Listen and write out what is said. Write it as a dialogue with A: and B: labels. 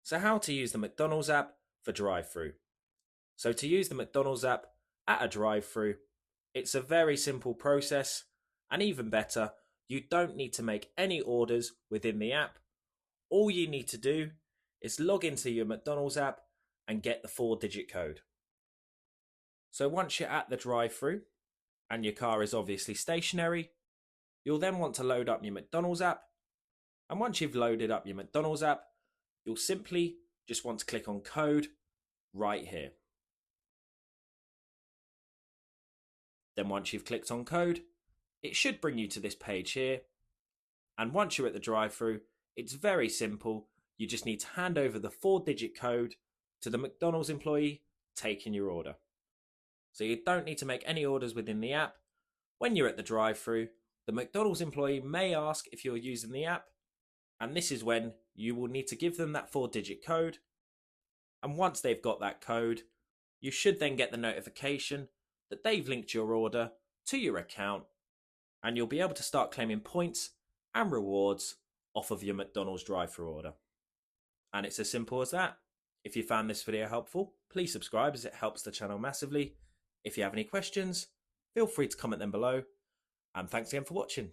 A: So how to use the McDonald's app for drive-thru. So to use the McDonald's app at a drive-thru, it's a very simple process, and even better, you don't need to make any orders within the app. All you need to do is log into your McDonald's app and get the 4-digit code. So once you're at the drive-thru and your car is obviously stationary, you'll then want to load up your McDonald's app. And once you've loaded up your McDonald's app, you'll simply just want to click on code right here. Then once you've clicked on code, it should bring you to this page here. And once you're at the drive-thru, it's very simple. You just need to hand over the 4-digit code to the McDonald's employee taking your order. So you don't need to make any orders within the app. When you're at the drive-thru, the McDonald's employee may ask if you're using the app, and this is when you will need to give them that 4-digit code. And once they've got that code, you should then get the notification that they've linked your order to your account, and you'll be able to start claiming points and rewards off of your McDonald's drive-thru order. And it's as simple as that. If you found this video helpful, please subscribe as it helps the channel massively. If you have any questions, feel free to comment them below. And thanks again for watching.